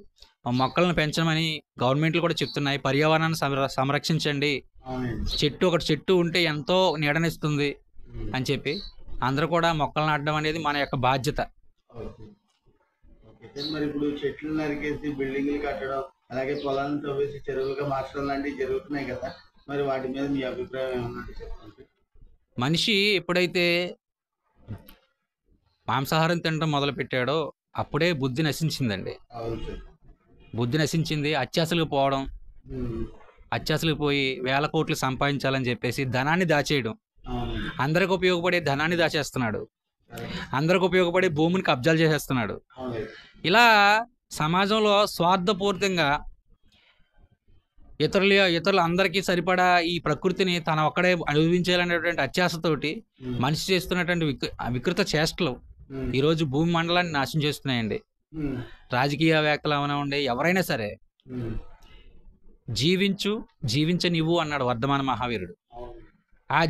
మొక్కలను పెంచమని గవర్నమెంట్లు కూడా చెప్తున్నాయి. పర్యావరణాన్ని సంరక్షించండి, అవునండి. ఒకటి చెట్టు ఉంటే ఎంతో నీడనిస్తుంది ఉమ్. అని చెప్పి అందరూ కూడా మొక్కలు నాటడం అనేది మన యొక్క బాధ్యత. ఓకే. Okay sir. మరి ఇప్పుడు చెట్లు నరికేసి బిల్డింగ్లు కట్టడం, అలాగే పొలాలను తవ్వేసి చెరువులుగా మార్చడం లాంటివి జరుగుతున్నాయి కదా, మరి వాటి మీద మీ అభిప్రాయం ఏమన్నా చెప్పండి. మనిషి ఎప్పుడైతే మాంసాహారం తినడం మొదలు పెట్టాడో అప్పుడే బుద్ధి నశించిందండి. అవును సార్. బుద్ధి నశించింది, అత్యాశలకు పోవడం, ఉమ్. అత్యాసలకు పోయి వేల కోట్లు సంపాదించాలని చెప్పేసి ధనాన్ని దాచేయడం, అవునండి. అందరికి ఉపయోగపడే ధనాన్ని దాచేస్తున్నాడు, అందరికి ఉపయోగపడే భూమిని కబ్జాలు చేసేస్తున్నాడు. అవునండి. ఇలా సమాజంలో స్వార్థపూరితంగా ఇతరులు అందరికీ సరిపడా ఈ ప్రకృతిని తన ఒక్కడే అనుభవించాలనేటువంటి అత్యాశతోటి మనిషి చేస్తున్నటువంటి వికృత చేష్టలు ఈరోజు భూమి మండలాన్ని నాశనం చేస్తున్నాయండి. రాజకీయవేత్తలు అవనివ్వండి, ఎవరైనా సరే జీవించనివ్వు అన్నాడు వర్ధమాన మహావీరుడు. ఆ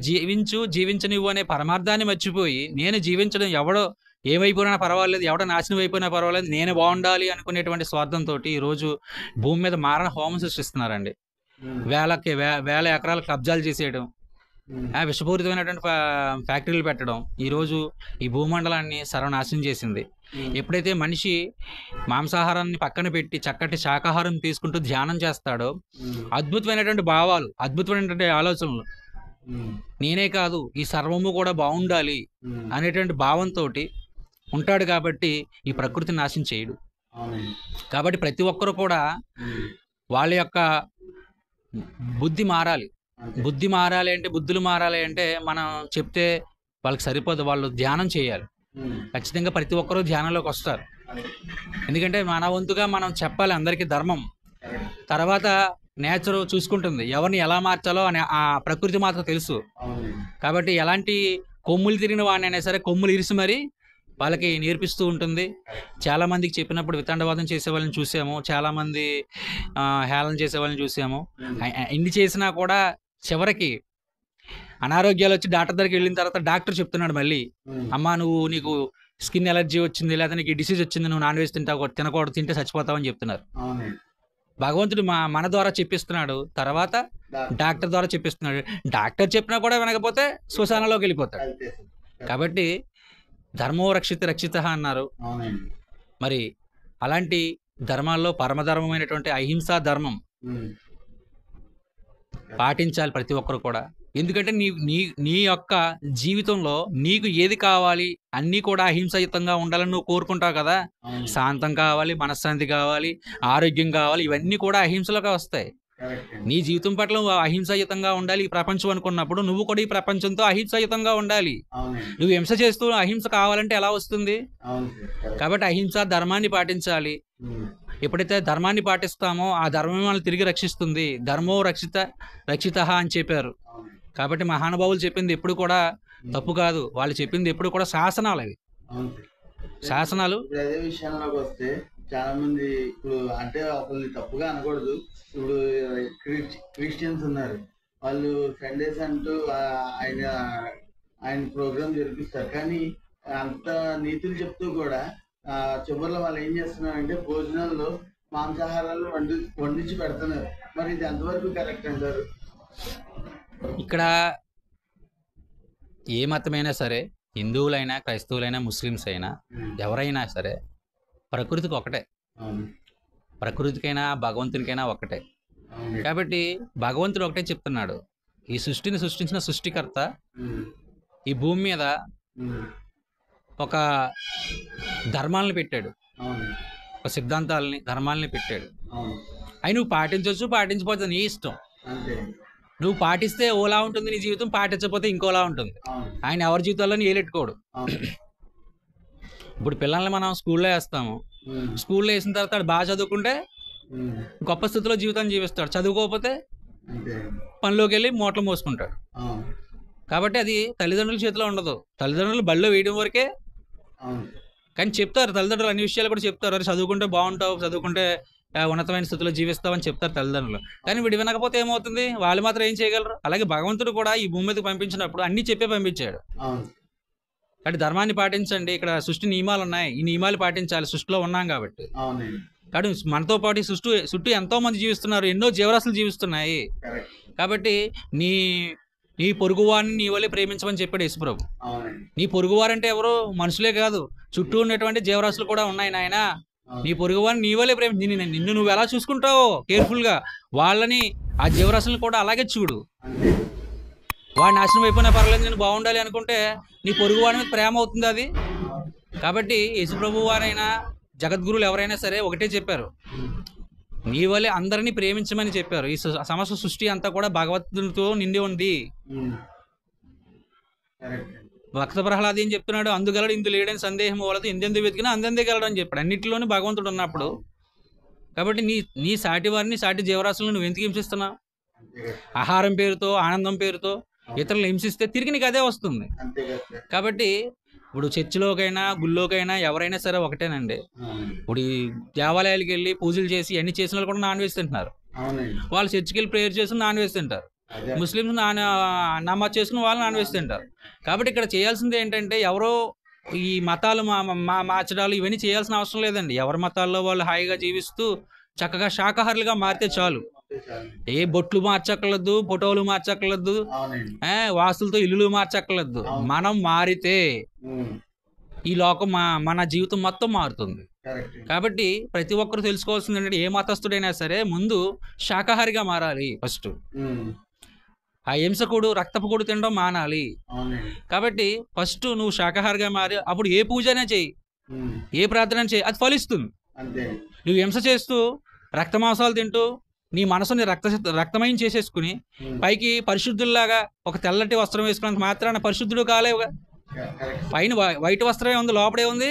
జీవించనివ్వు అనే పరమార్థాన్ని మర్చిపోయి నేను జీవించడం ఎవడో ఏమైపోయినా పర్వాలేదు, ఎవడో నాశనం అయిపోయినా పర్వాలేదు, నేను బాగుండాలి అనుకునేటువంటి స్వార్థంతో ఈరోజు భూమి మీద మారణ హోమం సృష్టిస్తున్నారండి. వేల ఎకరాలు కబ్జాలు చేసేయడం, విషపూరితమైనటువంటి ఫ్యాక్టరీలు పెట్టడం ఈరోజు ఈ భూమండలాన్ని సర్వనాశనం చేసింది. ఎప్పుడైతే మనిషి మాంసాహారాన్ని పక్కన పెట్టి చక్కటి శాకాహారం తీసుకుంటూ ధ్యానం చేస్తాడో అద్భుతమైనటువంటి భావాలు, అద్భుతమైనటువంటి ఆలోచనలు, నేనే కాదు ఈ సర్వము కూడా బాగుండాలి అనేటువంటి భావంతో ఉంటాడు. కాబట్టి ఈ ప్రకృతి నాశనం చేయడు. కాబట్టి ప్రతి ఒక్కరు కూడా వాళ్ళ యొక్క బుద్ధి మారాలి. బుద్ధులు మారాలి అంటే మనం చెప్తే వాళ్ళకి సరిపోదు, వాళ్ళు ధ్యానం చేయాలి. ఖచ్చితంగా ప్రతి ఒక్కరూ ధ్యానంలోకి వస్తారు. ఎందుకంటే మన వంతుగా మనం చెప్పాలి అందరికీ ధర్మం. తర్వాత నేచర్ చూసుకుంటుంది ఎవరిని ఎలా మార్చాలో అని, ఆ ప్రకృతి మాత్రం తెలుసు. కాబట్టి ఎలాంటి కొమ్ములు తిరిగిన వాడిని అయినా సరే కొమ్ములు ఇరిసి మరి వాళ్ళకి నేర్పిస్తూ ఉంటుంది. చాలామందికి చెప్పినప్పుడు వితండవాదం చేసే వాళ్ళని చూసాము, చాలామంది హేళన చేసే వాళ్ళని చూసాము. ఎన్ని చేసినా కూడా చివరికి అనారోగ్యాలు వచ్చి డాక్టర్ దగ్గరికి వెళ్ళిన తర్వాత డాక్టర్ చెప్తున్నాడు మళ్ళీ, అమ్మా నీకు స్కిన్ ఎలర్జీ వచ్చింది, లేదా నీకు డిసీజ్ వచ్చింది, నువ్వు నాన్ వెజ్ తినకూడదు, తింటే చచ్చిపోతావు అని చెప్తున్నారు. భగవంతుడు మన ద్వారా చెప్పిస్తున్నాడు, తర్వాత డాక్టర్ ద్వారా చెప్పిస్తున్నాడు. డాక్టర్ చెప్పినా కూడా వినకపోతే శ్మశానంలోకి వెళ్ళిపోతాడు. కాబట్టి ధర్మో రక్షిత అన్నారు. మరి అలాంటి ధర్మాల్లో పరమధర్మమైనటువంటి అహింసా ధర్మం పాటించాలి ప్రతి ఒక్కరు కూడా. ఎందుకంటే నీ యొక్క జీవితంలో నీకు ఏది కావాలి అన్నీ కూడా అహింసాయుతంగా ఉండాలని నువ్వు కోరుకుంటావు కదా. శాంతం కావాలి, మనశ్శాంతి కావాలి, ఆరోగ్యం కావాలి, ఇవన్నీ కూడా అహింసలోకి వస్తాయి. నీ జీవితం పట్ల అహింసాయుతంగా ఉండాలి ఈ ప్రపంచం అనుకున్నప్పుడు నువ్వు కూడా ఈ ప్రపంచంతో అహింసాయుతంగా ఉండాలి. నువ్వు హింస చేస్తూ అహింస కావాలంటే ఎలా వస్తుంది? కాబట్టి అహింసా ధర్మాన్ని పాటించాలి. ఎప్పుడైతే ధర్మాన్ని పాటిస్తామో ఆ ధర్మం మనల్ని తిరిగి రక్షిస్తుంది. ధర్మో రక్షిత అని చెప్పారు. కాబట్టి మహానుభావులు చెప్పింది ఎప్పుడు కూడా తప్పు కాదు, వాళ్ళు చెప్పింది ఎప్పుడు కూడా శాసనాలు. అవి శాసనాలు. అదే విషయంలోకి వస్తే చాలా మంది ఇప్పుడు అంటే ఒకరిని తప్పుగా అనకూడదు. ఇప్పుడు క్రిస్టియన్స్ ఉన్నారు, వాళ్ళు సండేస్ అంటూ ఆయన ప్రోగ్రామ్ జరిపిస్తారు. కానీ అంత నీతులు చెప్తూ కూడా చివరిలో వాళ్ళు ఏం చేస్తున్నారంటే భోజనాల్లో మాంసాహారాలు వండించి పెడుతున్నారు. మరి ఇది ఎంతవరకు కరెక్ట్ అంటారు? ఇక్కడ ఏ మతమైనా సరే, హిందువులైనా, క్రైస్తవులైనా, ముస్లిమ్స్ అయినా, ఎవరైనా సరే ప్రకృతికి ఒకటే. ప్రకృతికైనా భగవంతునికైనా ఒకటే. కాబట్టి భగవంతుడు ఒకటే చెప్తున్నాడు. ఈ సృష్టిని సృష్టించిన సృష్టికర్త ఈ భూమి మీద ఒక ధర్మాలను పెట్టాడు, ఒక సిద్ధాంతాలని, ధర్మాలని పెట్టాడు. అవి నువ్వు పాటించవచ్చు, పాటించకపోతే నీ ఇష్టం. నువ్వు పాటిస్తే ఓలా ఉంటుంది నీ జీవితం, పాటించకపోతే ఇంకోలా ఉంటుంది. ఆయన ఎవరి జీవితాల్లో ఏలెట్టుకోడు. ఇప్పుడు పిల్లల్ని మనం స్కూల్లో వేస్తాము, స్కూల్లో వేసిన తర్వాత బాగా చదువుకుంటే గొప్ప స్థితిలో జీవితాన్ని జీవిస్తాడు, చదువుకోకపోతే పనిలోకి వెళ్ళి మూటలు మోసుకుంటాడు. కాబట్టి అది తల్లిదండ్రుల చేతిలో ఉండదు. తల్లిదండ్రులు బడిలో వేయడం వరకే. కానీ చెప్తారు తల్లిదండ్రులు, అన్ని విషయాలు కూడా చెప్తారు. అది చదువుకుంటే బాగుంటావు, చదువుకుంటే ఉన్నతమైన స్థితిలో జీవిస్తావని చెప్తారు తల్లిదండ్రులు. కానీ వీడు వినకపోతే ఏమవుతుంది? వాళ్ళు మాత్రం ఏం చేయగలరు? అలాగే భగవంతుడు కూడా ఈ భూమి మీదకి పంపించినప్పుడు అన్ని చెప్పే పంపించాడు. కాబట్టి ధర్మాన్ని పాటించండి. ఇక్కడ సృష్టి నియమాలు ఉన్నాయి, ఈ నియమాలు పాటించాలి. సృష్టిలో ఉన్నాం కాబట్టి. కాబట్టి మనతో పాటు చుట్టూ ఎంతో మంది జీవిస్తున్నారు, ఎన్నో జీవరాశులు జీవిస్తున్నాయి. కాబట్టి నీ పొరుగువారిని నీ వల్లే ప్రేమించమని చెప్పాడు యేసుప్రభు. నీ పొరుగువారంటే ఎవరు? మనుషులే కాదు, చుట్టూ ఉన్నటువంటి జీవరాశులు కూడా ఉన్నాయి నాయన. నీ పొరుగువారిని నీ వల్లే నిన్ను నువ్వు ఎలా చూసుకుంటావో కేర్ఫుల్ గా వాళ్ళని, ఆ జీవరాశులను కూడా అలాగే చూడు. వాడు నాశనం అయిపోయినా పర్వాలేదు, నేను బాగుండాలి అనుకుంటే నీ పొరుగు వాడి మీద ప్రేమ అవుతుంది అది. కాబట్టి యేసుప్రభు వారైనా జగద్గురువులు ఎవరైనా సరే ఒకటే చెప్పారు, నీ వల్లే అందరినీ ప్రేమించమని చెప్పారు. ఈ సమస్త సృష్టి అంతా కూడా భగవంతునితో నిండి ఉంది. భక్త ప్రహ్లాద ఏం చెప్తున్నాడు? అందుగలడు ఇందు లేడని సందేహం వలదు, ఎందెందు వెతికినా అందందే గలడు అని చెప్పాడు. అన్నింటిలోనూ భగవంతుడు ఉన్నప్పుడు కాబట్టి నీ సాటి వారిని, సాటి జీవరాశులను నువ్వు ఎందుకు హింసిస్తున్నావు? ఆహారం పేరుతో, ఆనందం పేరుతో ఇతరులు హింసిస్తే తిరిగి నీకు అదే వస్తుంది. కాబట్టి ఇప్పుడు చర్చిలోకైనా గుళ్ళోకైనా ఎవరైనా సరే ఒకటేనండి. ఇప్పుడు ఈ దేవాలయాలకు వెళ్ళి పూజలు చేసి అన్ని చేసిన వాళ్ళు కూడా నాన్ వెజ్ తింటున్నారు. వాళ్ళు చర్చికి వెళ్ళి ప్రేయర్ చేసుకుని నాన్ వెజ్ తింటారు. ముస్లిమ్స్ నమాజ్ చేసుకుని వాళ్ళు నాన్ వెజ్ తింటారు. కాబట్టి ఇక్కడ చేయాల్సింది ఏంటంటే ఎవరో ఈ మతాలు మార్చడాలు ఇవన్నీ చేయాల్సిన అవసరం లేదండి. ఎవరి మతాల్లో వాళ్ళు హాయిగా జీవిస్తూ చక్కగా శాకాహారులుగా మారితే చాలు. ఏ బొట్లు మార్చక్కర్లేదు, ఫోటోలు మార్చక్కర్లేదు, వాస్తులతో ఇల్లులు మార్చక్కర్లేదు. మనం మారితే ఈ లోకం మన జీవితం మొత్తం మారుతుంది. కాబట్టి ప్రతి ఒక్కరు తెలుసుకోవాల్సింది ఏంటంటే ఏ మతస్థుడైనా సరే ముందు శాకాహారిగా మారాలి. ఫస్ట్ ఆ హింసకుడు రక్తపుకుడు తినడం మానాలి. కాబట్టి ఫస్ట్ నువ్వు శాకాహారిగా మారి అప్పుడు ఏ పూజనే చెయ్యి, ఏ ప్రార్థన చేయి, అది ఫలిస్తుంది. నువ్వు హింస చేస్తూ రక్తమాంసాలు తింటూ నీ మనసుని రక్తమయం చేసేసుకుని పైకి పరిశుద్ధుల్లాగా ఒక తెల్లటి వస్త్రం వేసుకున్నంత మాత్రాన పరిశుద్ధుడు కాలేవుగా. పైన వైట్ వస్త్రమే ఉంది, లోపడే ఉంది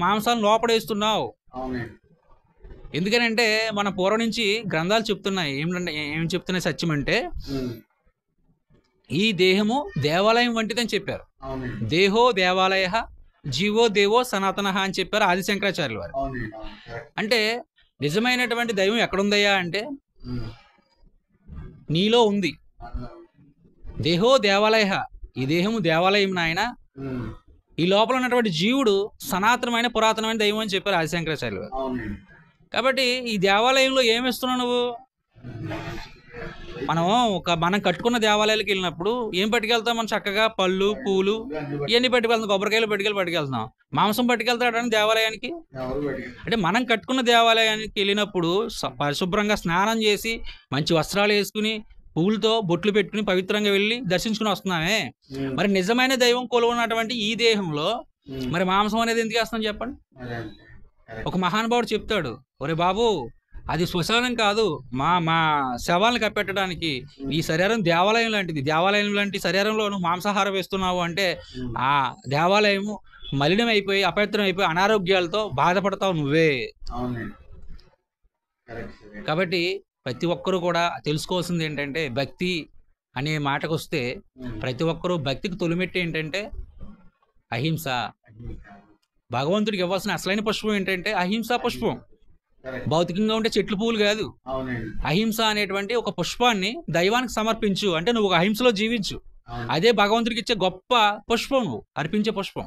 మాంసాలను లోపడేస్తున్నావు. ఎందుకనంటే మన పూర్వం నుంచి గ్రంథాలు చెప్తున్నాయి. ఏం చెప్తున్నాయి సత్యం అంటే ఈ దేహము దేవాలయం వంటిదని చెప్పారు. దేహో దేవాలయ జీవో దేవో సనాతన అని చెప్పారు ఆది శంకరాచార్యులు వారు. అంటే నిజమైనటువంటి దైవం ఎక్కడుందయ్యా అంటే నీలో ఉంది. దేహో దేవాలయ, ఈ దేహము దేవాలయం నాయన. ఈ లోపల ఉన్నటువంటి జీవుడు సనాతనమైన పురాతనమైన దైవం అని చెప్పారు ఆది శంకరాచార్యులు వారు. కాబట్టి ఈ దేవాలయంలో ఏమిస్తున్నావు నువ్వు? మనం కట్టుకున్న దేవాలయాలకు వెళ్ళినప్పుడు ఏం పట్టుకెళ్తాం? మనం చక్కగా పళ్ళు పూలు ఇవన్నీ పట్టుకెళ్తాం, కొబ్బరికాయలు పట్టుకెళ్తున్నాం. మాంసం పట్టుకెళ్తాడని దేవాలయానికి? అంటే మనం కట్టుకున్న దేవాలయానికి వెళ్ళినప్పుడు పరిశుభ్రంగా స్నానం చేసి మంచి వస్త్రాలు వేసుకుని పువ్వులతో బొట్లు పెట్టుకుని పవిత్రంగా వెళ్ళి దర్శించుకుని వస్తున్నామే. మరి నిజమైన దైవం కొలువున్నటువంటి ఈ దేహంలో మరి మాంసం అనేది ఎందుకు వేస్తాం చెప్పండి? ఒక మహానుభావుడు చెప్తాడు, ఒరే బాబు అది శ్మశానం కాదు, మా శవాలను కప్పెట్టడానికి ఈ శరీరం దేవాలయం లాంటిది. దేవాలయం లాంటి శరీరంలో నువ్వు మాంసాహారం వేస్తున్నావు అంటే ఆ దేవాలయము మలినం అయిపోయి అపవిత్రం అయిపోయి అనారోగ్యాలతో బాధపడతావు నువ్వే. కాబట్టి ప్రతి ఒక్కరూ కూడా తెలుసుకోవాల్సింది ఏంటంటే భక్తి అనే మాటకు వస్తే ప్రతి ఒక్కరూ భక్తికి తొలిమెట్టి ఏంటంటే అహింస. భగవంతుడికి ఇవ్వాల్సిన అసలైన పుష్పం ఏంటంటే అహింసా పుష్పం. భౌతికంగా ఉంటే చెట్లు పువ్వులు కాదు. అహింస అనేటువంటి ఒక పుష్పాన్ని దైవానికి సమర్పించు అంటే నువ్వు ఒక అహింసలో జీవించు. అదే భగవంతుడికి ఇచ్చే గొప్ప పుష్పం, నువ్వు అర్పించే పుష్పం.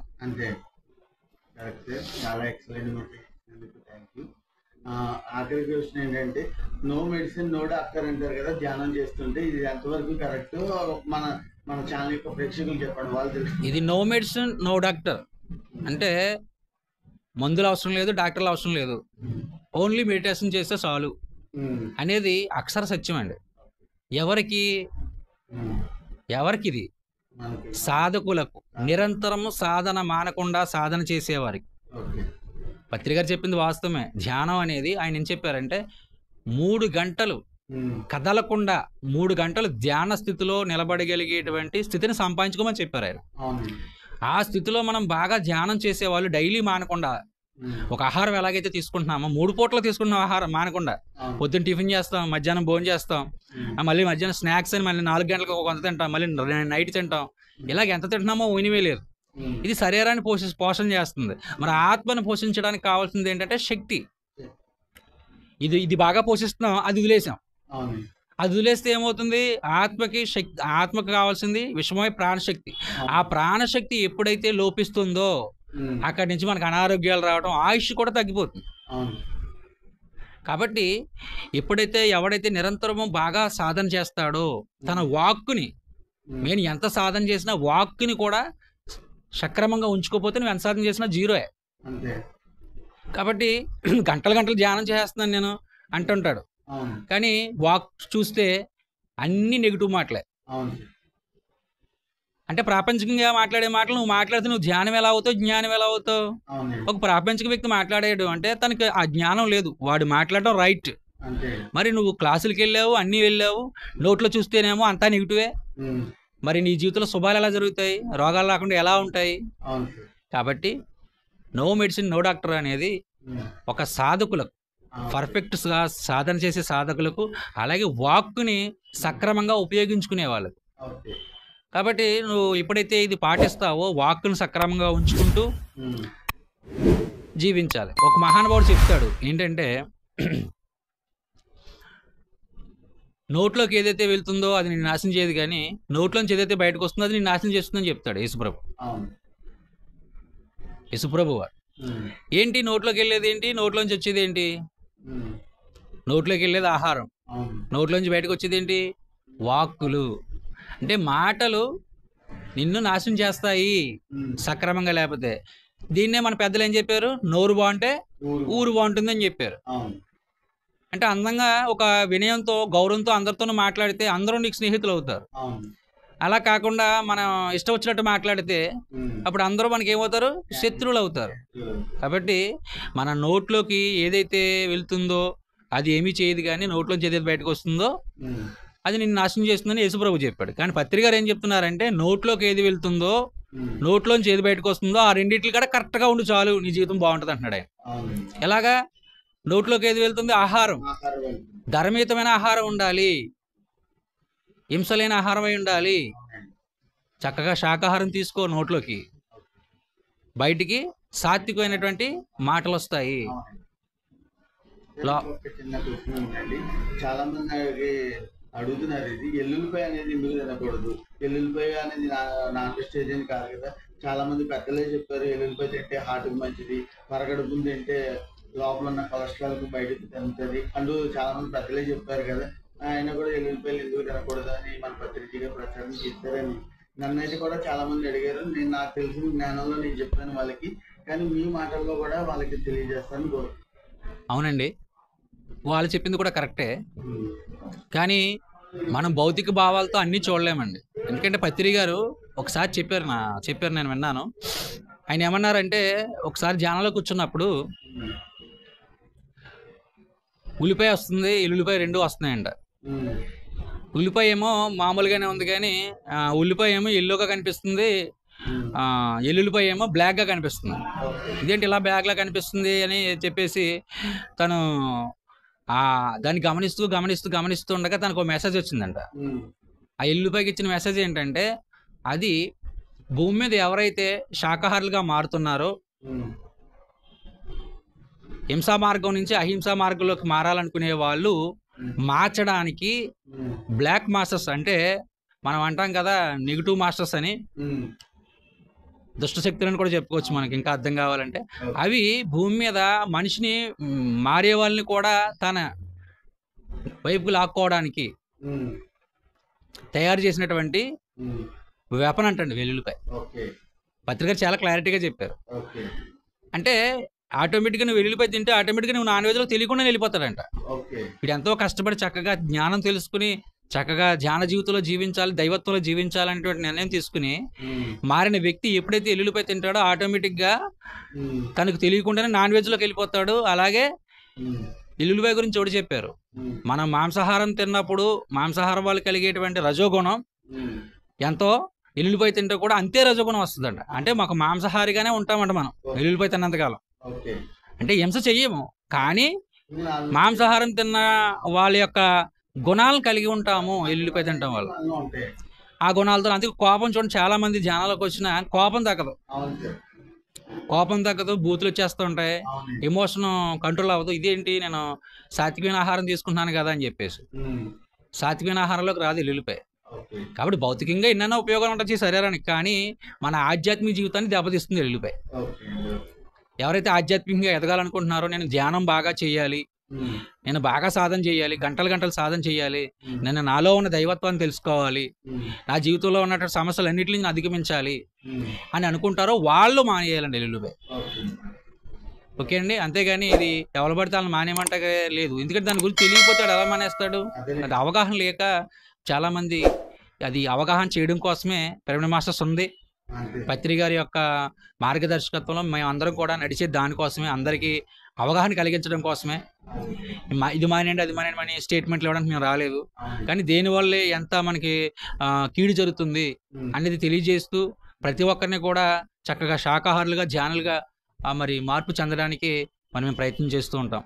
ఆఖరి క్వశ్చన్ ఏంటంటే నో మెడిసిన్ నో డాక్టర్ అంటారు కదా ధ్యానం చేస్తుంటే, ఇది ఎంతవరకు కరెక్ట్? మన ఛానల్ యొక్క ప్రేక్షకులు చెప్పండి, వాళ్ళు తెలుసు. ఇది నో మెడిసిన్ నో డాక్టర్ అంటే మందులు అవసరం లేదు, డాక్టర్లు అవసరం లేదు, ఓన్లీ మెడిటేషన్ చేస్తే చాలు అనేది అక్షర సత్యం అండి. ఎవరికి ఇది? సాధకులకు, నిరంతరము సాధన మానకుండా సాధన చేసేవారికి. పత్రిక చెప్పింది వాస్తవమే. ధ్యానం అనేది ఆయన ఏం చెప్పారంటే 3 గంటలు కదలకుండా 3 గంటలు ధ్యాన స్థితిలో నిలబడగలిగేటువంటి స్థితిని సంపాదించుకోమని చెప్పారు ఆయన. ఆ స్థితిలో మనం బాగా ధ్యానం చేసేవాళ్ళు డైలీ మానకుండా ఒక ఆహారం ఎలాగైతే తీసుకుంటున్నామో 3 పూటలు తీసుకుంటున్నాం ఆహారం మానకుండా. పొద్దున్న టిఫిన్ చేస్తాం, మధ్యాహ్నం భోజనం చేస్తాం, మళ్ళీ మధ్యాహ్నం స్నాక్స్ అని మళ్ళీ 4 గంటలకు కొంత తింటాం, మళ్ళీ నైట్ తింటాం. ఇలాగ ఎంత తింటున్నామో వినివే లేదు. ఇది శరీరాన్ని పోషణ చేస్తుంది. మరి ఆత్మను పోషించడానికి కావాల్సింది ఏంటంటే శక్తి. ఇది బాగా పోషిస్తున్నాం, అది వదిలేసాం. అది వదిలేస్తే ఏమవుతుంది? ఆత్మకి కావాల్సింది విషమై ప్రాణశక్తి. ఆ ప్రాణశక్తి ఎప్పుడైతే లోపిస్తుందో అక్కడి నుంచి మనకు అనారోగ్యాలు రావడం, ఆయుష్ కూడా తగ్గిపోతుంది. కాబట్టి ఎవడైతే నిరంతరము బాగా సాధన చేస్తాడో తన వాక్కుని, నేను ఎంత సాధన చేసినా వాక్కుని కూడా సక్రమంగా ఉంచుకోకపోతే నువ్వు ఎంత సాధన చేసినా జీరోయే. కాబట్టి గంటలు ధ్యానం చేస్తున్నాను నేను అంటుంటాడు, కానీ వాక్ చూస్తే అన్ని నెగిటివ్ మాటలే. అంటే ప్రాపంచికంగా మాట్లాడే మాటలు నువ్వు మాట్లాడితే నువ్వు ధ్యానం ఎలా అవుతావు, జ్ఞానం ఎలా అవుతావు? అవునండి. ఒక ప్రాపంచిక వ్యక్తి మాట్లాడాడు అంటే తనకి ఆ జ్ఞానం లేదు, వాడు మాట్లాడడం రైట్. అంతే. మరి నువ్వు క్లాసులకి వెళ్ళావు, అన్నీ వెళ్ళావు, నోట్లో చూస్తేనేమో అంతా నెగిటివే. ఉమ్. మరి నీ జీవితంలో శుభాలు ఎలా జరుగుతాయి, రోగాలు రాకుండా ఎలా ఉంటాయి? అవును సార్. కాబట్టి నో మెడిసిన్ నో డాక్టర్ అనేది ఉమ్. ఒక సాధకులకు, పర్ఫెక్ట్ సాధన చేసే సాధకులకు, అలాగే వాక్కుని సక్రమంగా ఉపయోగించుకునే వాళ్ళకి. ఓకే. కాబట్టి నువ్వు ఎప్పుడైతే ఇది పాటిస్తావో వాక్కును సక్రమంగా ఉంచుకుంటూ ఉమ్. జీవించాలి. ఒక మహానుభావుడు చెప్తాడు ఏంటంటే, నోట్లోకి ఏదైతే వెళ్తుందో అది నేను నాశనం చేయదు, కానీ నోట్లోంచి ఏదైతే బయటకు వస్తుందో అది నేను నాశనం చేస్తుందని చెప్తాడు యేసుప్రభు. అవును. యేసుప్రభు వారు ఉమ్. ఏంటి నోట్లోకి వెళ్ళేది ఏంటి, నోట్లోంచి వచ్చేది ఏంటి? ఉమ్. నోట్లోకి వెళ్ళేది ఆహారం, అవును. నోట్లోంచి బయటకు వచ్చేది ఏంటి? వాక్కులు. అంటే మాటలు నిన్ను నాశనం చేస్తాయి ఉమ్. సక్రమంగా లేకపోతే. దీన్నే మన పెద్దలు ఏం చెప్పారు? నోరు బాగుంటే ఊరు. ఊరు బాగుంటుందని చెప్పారు. అవును. అంటే అందంగా ఒక వినయంతో గౌరవంతో అందరితోనూ మాట్లాడితే అందరూ నీకు స్నేహితులు అవుతారు. అవును. అలా కాకుండా మనం ఇష్టం వచ్చినట్టు మాట్లాడితే ఉమ్. అప్పుడు అందరూ మనకి ఏమవుతారు? శత్రువులు అవుతారు. కాబట్టి మన నోట్లోకి ఏదైతే వెళ్తుందో అది ఏమీ చేయదు, కానీ నోట్లోంచి ఏదైతే బయటకు వస్తుందో ఉమ్. అది నిన్ను నాశనం చేస్తుందని యేసుప్రభు చెప్పాడు. కానీ పత్రిక గారు ఏం చెప్తున్నారంటే, నోట్లోకి ఏది వెళ్తుందో, ఉమ్. నోట్లోంచి ఏది బయటకు వస్తుందో ఆ రెండిట్లు కూడా కరెక్ట్గా ఉండి చాలు, నీ జీవితం బాగుంటుంది అంటున్నాడు ఆయన. అవును. ఎలాగా? నోట్లోకి ఏది వెళ్తుంది? ఆహారం. ఆహారం. ధర్మయుతమైన ఆహారం ఉండాలి, హింసలేని ఆహారం అయి ఉండాలి. చక్కగా శాకాహారం తీసుకో, నోట్లోకి బయటికి సాత్వికమైనటువంటి మాటలు వస్తాయి. ఒక చిన్న క్వశ్చన్ ఉందండి. చాలా మంది అడుగుతున్నారు, ఇది ఎల్లుల్లిపాయ అనేది ఎందుకు తినకూడదు? ఎల్లుల్లిపాయ అనేది నాన్ వెజిటేరియన్ కాదు కదా. చాలా మంది పెద్దలే చెప్పారు ఎల్లుల్లిపాయ తింటే హార్ట్కి మంచిది, పరగడుపుని తింటే లోపల ఉన్న కొలెస్ట్రాల్ కు బయటకు తింటుంది అంటూ చాలా మంది పెద్దలే చెప్పారు కదా. ఆయన కూడా ఎల్లుల్లిపాయలు ఎందుకు తినకూడదు అని మన పత్రికగా ప్రచారం చేస్తారని నన్నైతే కూడా చాలా మంది అడిగారు. నేను నాకు తెలిసిన జ్ఞానంలో నేను చెప్పాను వాళ్ళకి, కానీ మీ మాటల్లో కూడా వాళ్ళకి తెలియజేస్తాను కోరు. అవునండి, వాళ్ళు చెప్పింది కూడా కరెక్టే, కానీ మనం భౌతిక భావాలతో అన్నీ చూడలేమండి. ఎందుకంటే పత్రి గారు ఒకసారి చెప్పారు, నేను విన్నాను. ఆయన ఏమన్నారంటే, ఒకసారి ధ్యానంలో కూర్చున్నప్పుడు ఉల్లిపాయ వస్తుంది, ఎల్లుల్లిపాయ రెండు వస్తున్నాయంట. ఉల్లిపాయ ఏమో మామూలుగానే ఉంది, కానీ ఉల్లిపాయ ఏమో ఎల్లోగా కనిపిస్తుంది, ఎల్లుల్లిపాయ ఏమో బ్లాక్గా కనిపిస్తుంది. ఇదేంటి ఇలా బ్లాక్లా కనిపిస్తుంది అని చెప్పేసి తను దాన్ని గమనిస్తూ ఉండగా తనకు ఒక మెసేజ్ వచ్చిందంట. ఆ ఎల్లుల్లిపాయకి ఇచ్చిన మెసేజ్ ఏంటంటే, అది భూమి మీద ఎవరైతే శాకాహారులుగా మారుతున్నారో, హింసా మార్గం నుంచి అహింసా మార్గంలోకి మారాలనుకునే వాళ్ళు మార్చడానికి బ్లాక్ మాస్టర్స్, అంటే మనం అంటాం కదా నెగిటివ్ మాస్టర్స్ అని, దుష్ట శక్తులను కూడా చెప్పుకోవచ్చు మనకి ఇంకా అర్థం కావాలంటే, అవి భూమి మీద మనిషిని మారే వాళ్ళని కూడా తన వైపుకు లాక్కోవడానికి తయారు చేసినటువంటి వెపన్ అంటండి వెల్లుల్లిపాయ. పత్రిక చాలా క్లారిటీగా చెప్పారు. అంటే ఆటోమేటిక్గా నువ్వు వెల్లుల్లిపాయ తింటే ఆటోమేటిక్గా నువ్వు నాన్ వెజ్లో తెలియకుండా వెళ్ళిపోతాడంట. వీడు ఎంతో కష్టపడి చక్కగా జ్ఞానం తెలుసుకుని చక్కగా ధ్యాన జీవితంలో జీవించాలి, దైవత్వంలో జీవించాలనేటువంటి నిర్ణయం తీసుకుని మారిన వ్యక్తి ఎప్పుడైతే ఎల్లుల్లిపాయ తింటాడో ఆటోమేటిక్గా తనకు తెలియకుండానే నాన్ వెజ్లోకి వెళ్ళిపోతాడు. అలాగే ఎల్లుల్లిపాయ గురించి ఒకటి చెప్పారు, మనం మాంసాహారం తిన్నప్పుడు మాంసాహారం వాళ్ళు కలిగేటువంటి రజోగుణం ఎంతో ఎల్లుల్లిపాయ తింటే కూడా అంతే రజోగుణం వస్తుందంట. అంటే మాకు మాంసాహారిగానే ఉంటామంట మనం ఎల్లుల్లిపాయ తిన్నంతకాలం. అంటే హింస చెయ్యము, కానీ మాంసాహారం తిన్న వాళ్ళ యొక్క గుణాలను కలిగి ఉంటాము ఎల్లుల్లిపాయ తినటం వల్ల. ఆ గుణాలతో, అందుకే కోపం చూడండి, చాలా మంది ధ్యానాలకు వచ్చిన కోపం తగ్గదు, బూతులు వచ్చేస్తూ ఉంటాయి, ఎమోషన్ కంట్రోల్ అవ్వదు. ఇదేంటి, నేను సాత్వికమైన ఆహారం తీసుకుంటున్నాను కదా అని చెప్పేసి. సాత్వికమైన ఆహారంలోకి రాదు ఎల్లుల్లిపాయ. కాబట్టి భౌతికంగా ఎన్నైనా ఉపయోగాలు ఉంటాయి శరీరానికి, కానీ మన ఆధ్యాత్మిక జీవితాన్ని దెబ్బతీస్తుంది ఎల్లుల్లిపాయ. ఎవరైతే ఆధ్యాత్మికంగా ఎదగాలనుకుంటున్నారో, నేను ధ్యానం బాగా చేయాలి, నేను బాగా సాధన చేయాలి, గంటలు సాధన చేయాలి, నేను నాలో ఉన్న దైవత్వాన్ని తెలుసుకోవాలి, నా జీవితంలో ఉన్నటువంటి సమస్యలన్నింటినీ నేను అధిగమించాలి అని అనుకుంటారో వాళ్ళు మానేయాలండి ఎల్లుల్లిపాయ. ఓకే అండి, అంతేగాని ఇది ఎవరు పడితే వాళ్ళని మానేయమంటే లేదు. ఎందుకంటే దాని గురించి తెలియకపోతాడు, ఎలా మానేస్తాడు? అది అవగాహన లేక చాలామంది అది అవగాహన చేయడం కోసమే పిరమిడ్ మాస్టర్స్ ఉంది. అంతే. పత్రి గారి యొక్క మార్గదర్శకత్వంలో మేము అందరం కూడా నడిచే దానికోసమే, అందరికీ అవగాహన కలిగించడం కోసమే. ఇది మానేయండి అది మానేయండి అని స్టేట్మెంట్లు ఇవ్వడానికి మేము రాలేదు. అవును. కానీ దేనివల్లే ఎంత మనకి కీడు జరుగుతుంది అనేది తెలియజేస్తూ ప్రతి ఒక్కరిని కూడా చక్కగా శాకాహారులుగా ధ్యానులుగా మరి మార్పు చెందడానికి మనం ప్రయత్నం చేస్తూ ఉంటాం.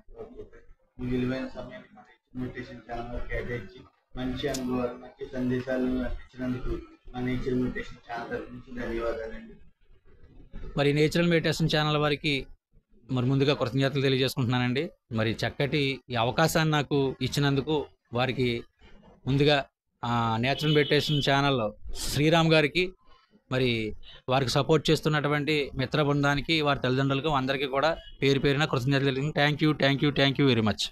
మీ విలువైన సమయాన్ని మన మెడిటేషన్ ఛానల్ కేటాయించి మంచి అనుభవాలు, మంచి సందేశాలను అందించినందుకు మన నేచర్ మెడిటేషన్ ఛానల్ తరఫు నుంచి ధన్యవాదాలండి. మరి నేచురల్ మెడిటేషన్ ఛానల్ వారికి మరి ముందుగా కృతజ్ఞతలు తెలియజేసుకుంటున్నానండి. మరి చక్కటి ఈ అవకాశాన్ని నాకు ఇచ్చినందుకు వారికి ముందుగా నేచురల్ మెడిటేషన్ ఛానల్ శ్రీరామ్ గారికి, మరి వారికి సపోర్ట్ చేస్తున్నటువంటి మిత్ర బృందానికి, వారి తల్లిదండ్రులకు అందరికీ కూడా పేరు పేరున కృతజ్ఞతలు. Thank you very much.